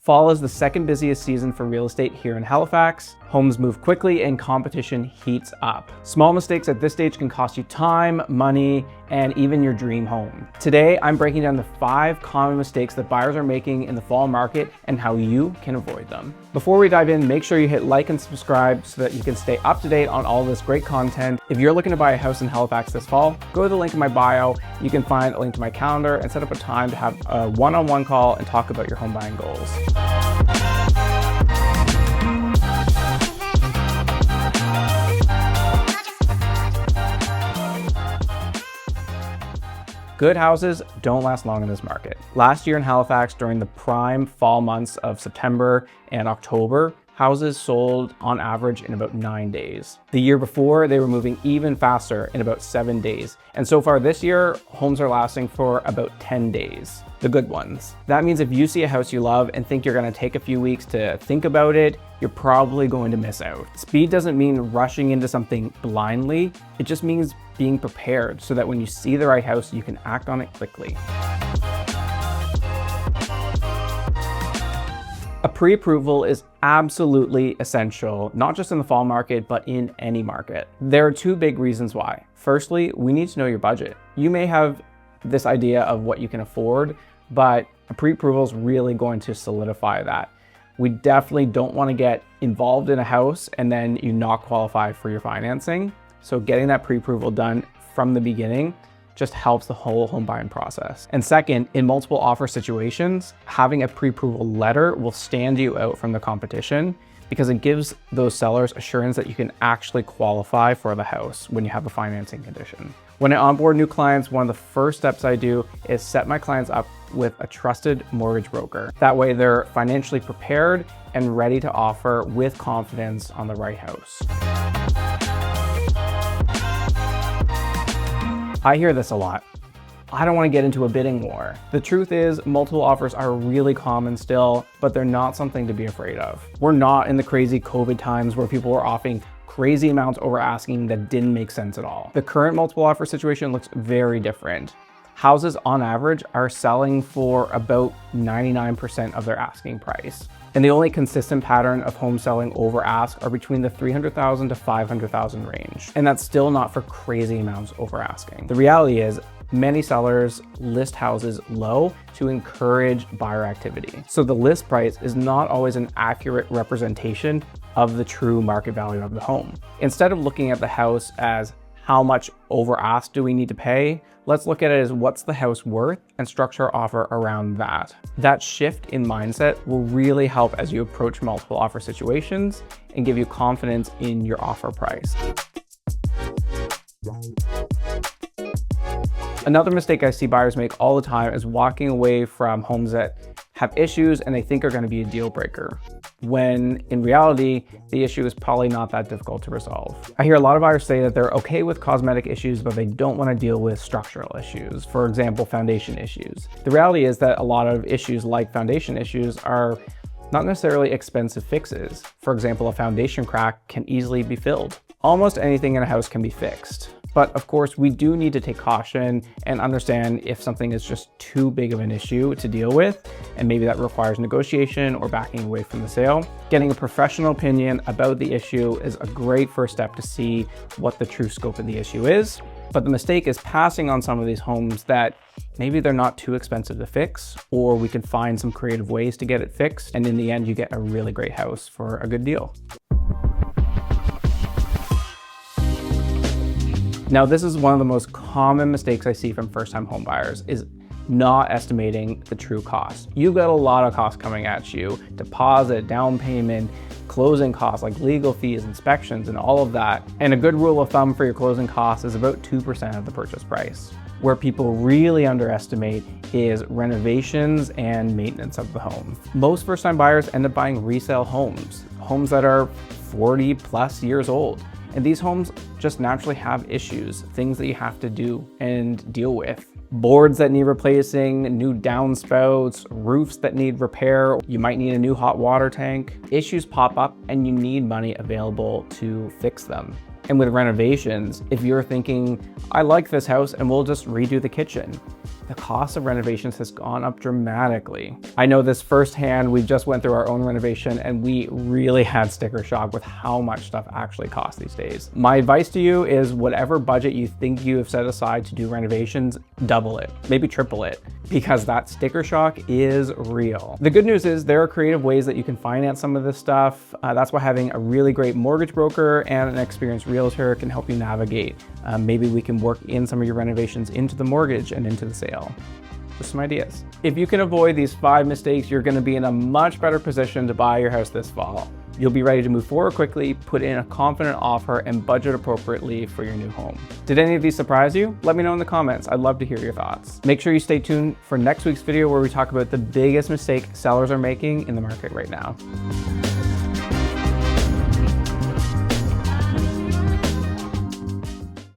Fall is the second busiest season for real estate here in Halifax. Homes move quickly and competition heats up. Small mistakes at this stage can cost you time, money, and even your dream home. Today, I'm breaking down the 5 common mistakes that buyers are making in the fall market and how you can avoid them. Before we dive in, make sure you hit like and subscribe so that you can stay up to date on all this great content. If you're looking to buy a house in Halifax this fall, go to the link in my bio. You can find a link to my calendar and set up a time to have a one-on-one call and talk about your home buying goals. Good houses don't last long in this market. Last year in Halifax, during the prime fall months of September and October, houses sold on average in about 9 days. The year before, they were moving even faster in about 7 days. And so far this year, homes are lasting for about 10 days, the good ones. That means if you see a house you love and think you're gonna take a few weeks to think about it, you're probably going to miss out. Speed doesn't mean rushing into something blindly. It just means being prepared so that when you see the right house, you can act on it quickly. A pre-approval is absolutely essential, not just in the fall market, but in any market. There are 2 big reasons why. Firstly, we need to know your budget. You may have this idea of what you can afford, but a pre-approval is really going to solidify that. We definitely don't want to get involved in a house and then you not qualify for your financing. So getting that pre-approval done from the beginning just helps the whole home buying process. And second, in multiple offer situations, having a pre-approval letter will stand you out from the competition because it gives those sellers assurance that you can actually qualify for the house when you have a financing condition. When I onboard new clients, one of the first steps I do is set my clients up with a trusted mortgage broker. That way they're financially prepared and ready to offer with confidence on the right house. I hear this a lot. I don't want to get into a bidding war. The truth is, multiple offers are really common still, but they're not something to be afraid of. We're not in the crazy COVID times where people were offering crazy amounts over asking that didn't make sense at all. The current multiple offer situation looks very different. Houses on average are selling for about 99% of their asking price. And the only consistent pattern of home selling over ask are between the $300,000 to $500,000 range. And that's still not for crazy amounts over asking. The reality is many sellers list houses low to encourage buyer activity. So the list price is not always an accurate representation of the true market value of the home. Instead of looking at the house as how much over ask do we need to pay, let's look at it as what's the house worth and structure our offer around that. That shift in mindset will really help as you approach multiple offer situations and give you confidence in your offer price. Another mistake I see buyers make all the time is walking away from homes that have issues and they think are going to be a deal breaker, when in reality, the issue is probably not that difficult to resolve. I hear a lot of buyers say that they're okay with cosmetic issues, but they don't want to deal with structural issues, for example, foundation issues. The reality is that a lot of issues like foundation issues are not necessarily expensive fixes. For example, a foundation crack can easily be filled. Almost anything in a house can be fixed. But of course, we do need to take caution and understand if something is just too big of an issue to deal with, and maybe that requires negotiation or backing away from the sale. Getting a professional opinion about the issue is a great first step to see what the true scope of the issue is. But the mistake is passing on some of these homes that maybe they're not too expensive to fix, or we can find some creative ways to get it fixed, and in the end, you get a really great house for a good deal. Now, this is one of the most common mistakes I see from first-time home buyers is not estimating the true cost. You've got a lot of costs coming at you: deposit, down payment, closing costs like legal fees, inspections, and all of that. And a good rule of thumb for your closing costs is about 2% of the purchase price. Where people really underestimate is renovations and maintenance of the home. Most first-time buyers end up buying resale homes that are 40 plus years old. And these homes just naturally have issues, things that you have to do and deal with. Boards that need replacing, new downspouts, roofs that need repair. You might need a new hot water tank. Issues pop up and you need money available to fix them. And with renovations, if you're thinking, I like this house and we'll just redo the kitchen, the cost of renovations has gone up dramatically. I know this firsthand. We just went through our own renovation and we really had sticker shock with how much stuff actually costs these days. My advice to you is whatever budget you think you have set aside to do renovations, double it, maybe triple it, because that sticker shock is real. The good news is there are creative ways that you can finance some of this stuff. That's why having a really great mortgage broker and an experienced realtor can help you navigate. Maybe we can work in some of your renovations into the mortgage and into the sale. Just some ideas. If you can avoid these 5 mistakes, you're going to be in a much better position to buy your house this fall. You'll be ready to move forward quickly, put in a confident offer, and budget appropriately for your new home. Did any of these surprise you? Let me know in the comments. I'd love to hear your thoughts. Make sure you stay tuned for next week's video where we talk about the biggest mistake sellers are making in the market right now.